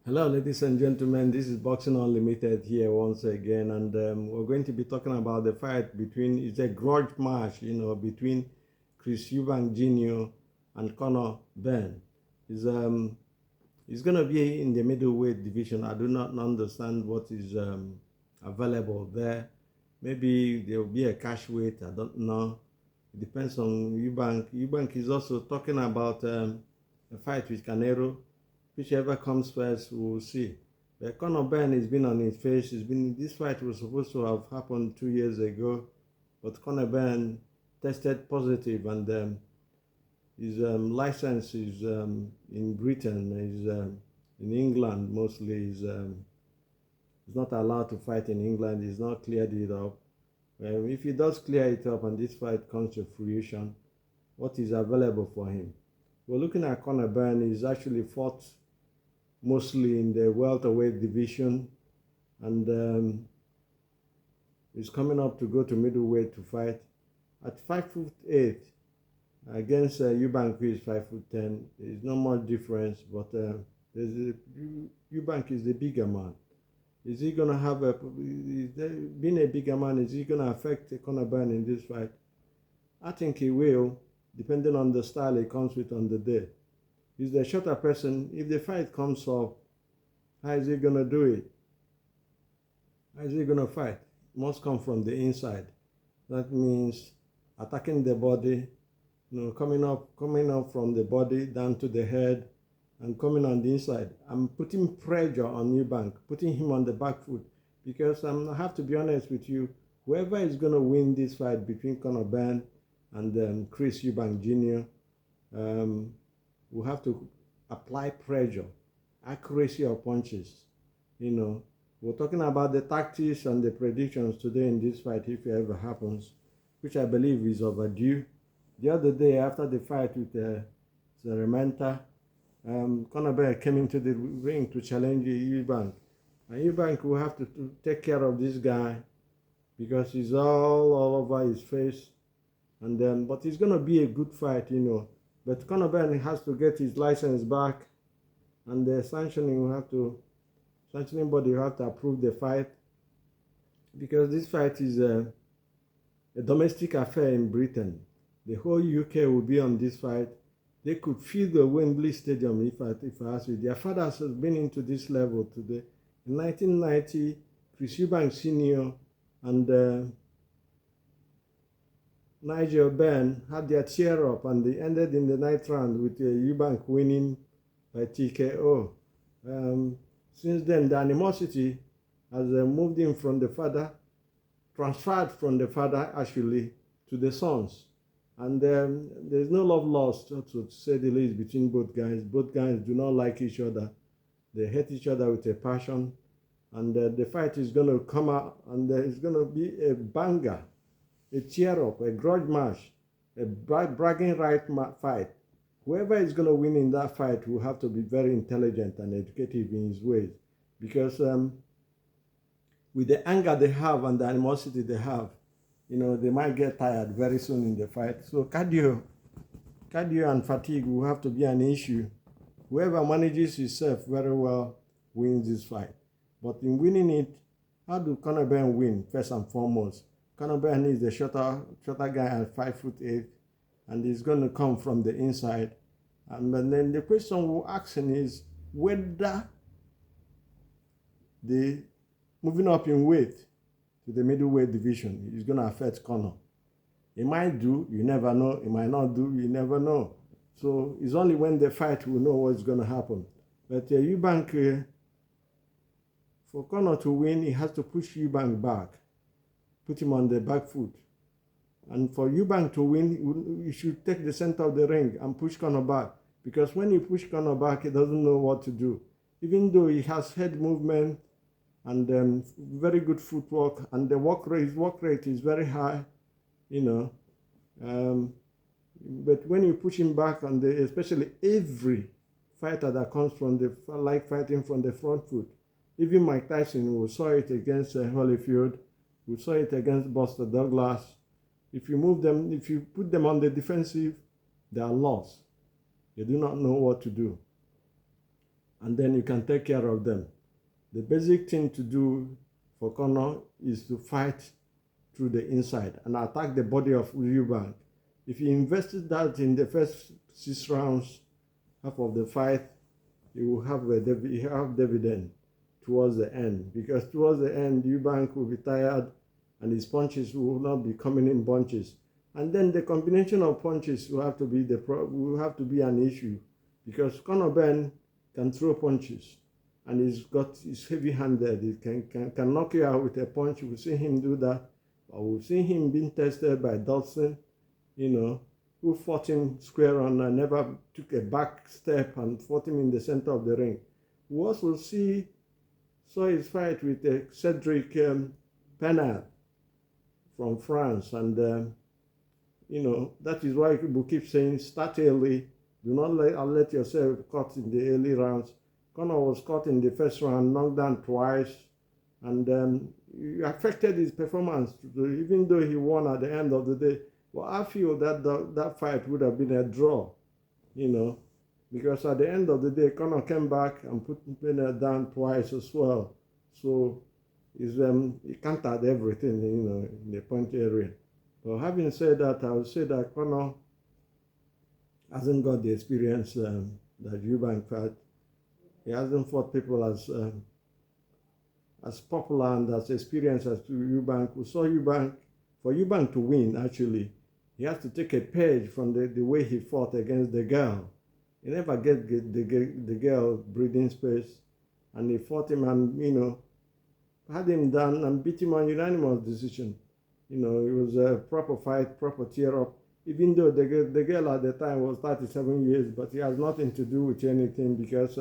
Hello, ladies and gentlemen. This is Boxing Unlimited here once again, and we're going to be talking about the fight between it's a grudge match, between Chris Eubank Jr. and Conor Benn. It's going to be in the middleweight division. I do not understand what is available there. Maybe there will be a cash weight. I don't know. It depends on Eubank. Eubank is also talking about a fight with Canelo. Whichever comes first, we'll see. But Conor Benn has been on his face. This fight was supposed to have happened 2 years ago, but Conor Benn tested positive, and his license is in Britain, is in England mostly. He's not allowed to fight in England. He's not cleared it up. If he does clear it up and this fight comes to fruition, what is available for him? We're looking at Conor Benn. He's actually fought mostly in the welterweight division, and he's coming up to go to middleweight to fight at 5'8" against Eubank, who is 5'10". There's not much difference, but Eubank is the bigger man. Is he gonna have being a bigger man? Is he gonna affect Conor Benn in this fight? I think he will, depending on the style he comes with on the day. He's the shorter person. If the fight comes up, how is he going to do it? How is he going to fight? It must come from the inside. That means attacking the body, coming up from the body down to the head and coming on the inside. I'm putting pressure on Eubank, putting him on the back foot, because I have to be honest with you, whoever is going to win this fight between Conor Benn and Chris Eubank Jr., we have to apply pressure, accuracy of punches. We're talking about the tactics and the predictions today in this fight, if it ever happens, which I believe is overdue. The other day, after the fight with Serementa, Conor Benn came into the ring to challenge Eubank. And Eubank will have to take care of this guy because he's all over his face. And but it's going to be a good fight, But Conor Benn has to get his license back, and the sanctioning body will have to approve the fight, because this fight is a domestic affair in Britain. The whole UK will be on this fight. They could fill the Wembley Stadium if I ask you. Their fathers has been into this level today. In 1990, Chris Eubank Sr. and Nigel Benn had their cheer up, and they ended in the ninth round with Eubank winning by TKO. Since then, the animosity has moved in from the father, transferred from the father actually to the sons. And there's no love lost, to say the least, between both guys. Both guys do not like each other. They hate each other with a passion. And the fight is going to come out, and it's going to be a banger. A cheer up, a grudge match, a bragging right fight. Whoever is going to win in that fight will have to be very intelligent and educative in his ways, because with the anger they have and the animosity they have, they might get tired very soon in the fight. So cardio and fatigue will have to be an issue. Whoever manages himself very well wins this fight. But in winning it, how do Conor Benn win first and foremost? Conor Benn is the shorter guy at 5'8", and he's going to come from the inside. And then the question we're asking is whether the moving up in weight to the middleweight division is going to affect Conor. It might do, you never know. It might not do, you never know. So it's only when they fight we'll know what's going to happen. But Eubank, for Conor to win, he has to push Eubank back. Put him on the back foot. And for Eubank to win, you should take the center of the ring and push Conor back. Because when you push Conor back, he doesn't know what to do. Even though he has head movement and very good footwork, and his work rate is very high, but when you push him back, especially every fighter that comes from fighting from the front foot. Even Mike Tyson, we saw it against Holyfield. We saw it against Buster Douglas. If you put them on the defensive, they are lost. They do not know what to do. and then you can take care of them. The basic thing to do for Conor is to fight through the inside and attack the body of Eubank. If he invested that in the first 6 rounds, half of the fight, he will have dividend towards the end, because towards the end, Eubank will be tired and his punches will not be coming in bunches. And then the combination of punches will have to be an issue, because Conor Benn can throw punches, and he's heavy-handed. He can knock you out with a punch. We've seen him do that. But we've seen him being tested by Dodson, who fought him square on and never took a back step and fought him in the center of the ring. We also saw his fight with Cedric Penard from France, and that is why people keep saying start early. Do not let yourself caught in the early rounds. Conor was caught in the first round, knocked down twice, and it affected his performance, even though he won at the end of the day. Well, I feel that fight would have been a draw, because at the end of the day, Conor came back and put Benn down twice as well. So he countered everything, in the punch area. But having said that, I would say that Conor hasn't got the experience that Eubank had. He hasn't fought people as popular and as experienced as Eubank. We saw for Eubank to win, actually, he has to take a page from the way he fought against the girl. He never get the girl breathing space, and he fought him and, had him down and beat him on unanimous decision. It was a proper fight, proper tear-up, even though the girl at the time was 37 years, but he has nothing to do with anything, because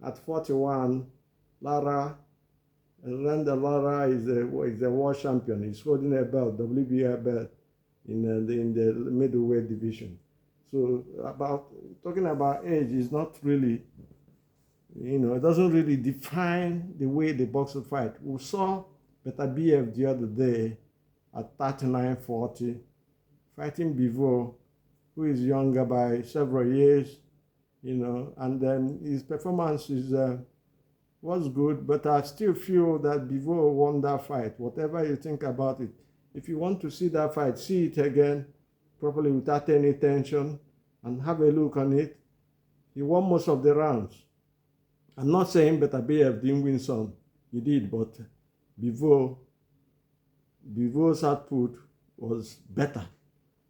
at 41, Randa Lara is a world champion. He's holding a belt, WBA belt, in the middleweight division. So talking about age is not really, it doesn't really define the way the boxer fight. We saw Beterbiev the other day at 39-40, fighting Bivol, who is younger by several years, and then his performance was good, but I still feel that Bivol won that fight. Whatever you think about it, if you want to see that fight, see it again properly without any tension and have a look on it. He won most of the rounds. I'm not saying Beterbiev didn't win some. He did, but Bivol's output was better,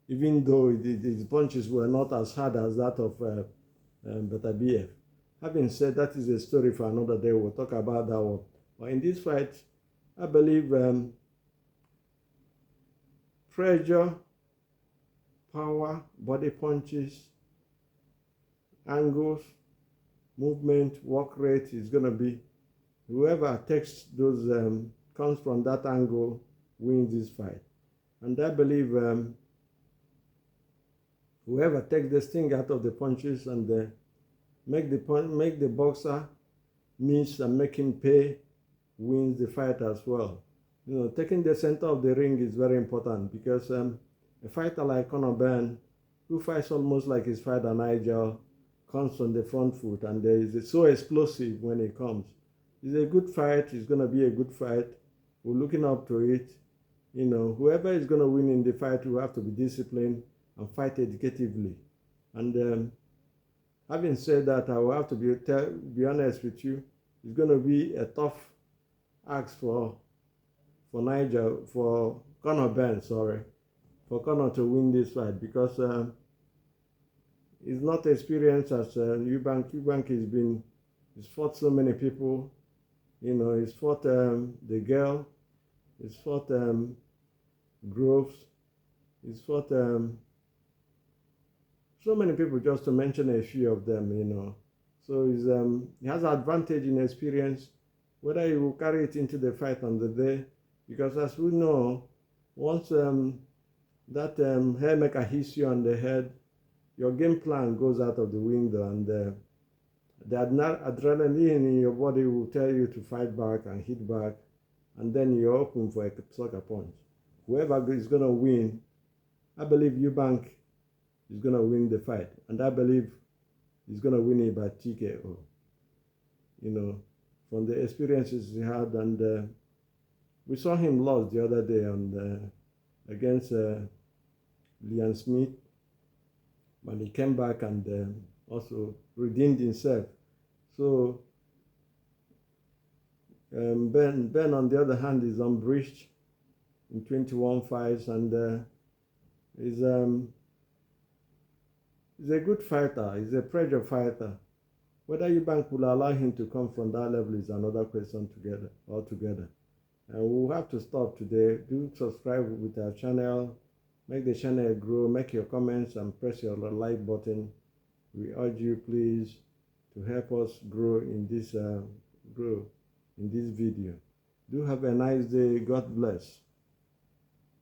even though his punches were not as hard as that of Beterbiev. Having said, that is a story for another day. We'll talk about that one. But in this fight, I believe pressure, power, body punches, angles, movement, work rate is going to be, whoever takes those, comes from that angle, wins this fight. And I believe whoever takes the sting out of the punches and make the boxer miss and make him pay, wins the fight as well. Taking the center of the ring is very important, because a fighter like Conor Benn, who fights almost like his fighter Nigel, comes on the front foot, and is so explosive when he comes. It's a good fight. It's going to be a good fight. We're looking up to it. Whoever is going to win in the fight will have to be disciplined and fight educatively. And having said that, I will have to be honest with you. It's going to be a tough ask for Conor Benn, for Conor to win this fight, because he's not experienced as Eubank. Eubank he's fought so many people. He's fought the girl. He's fought Groves. He's fought so many people, just to mention a few of them. So he has an advantage in experience, whether he will carry it into the fight on the day, because as we know, once that haymaker hits you on the head, your game plan goes out of the window, and the adrenaline in your body will tell you to fight back and hit back, and then you're open for a sucker punch. Whoever is going to win, I believe Eubank is going to win the fight, and I believe he's going to win it by TKO. you know, from the experiences he had. And we saw him lost the other day against Liam Smith, but he came back and also redeemed himself. So Ben, on the other hand, is unbreached in 21 fights, and is he's a good fighter. He's a pressure fighter. Whether Eubank will allow him to come from that level is another question altogether. And we'll have to stop today. Do subscribe with our channel. Make the channel grow. Make your comments and press your like button. We urge you, please, to help us grow in this video. Do have a nice day. God bless.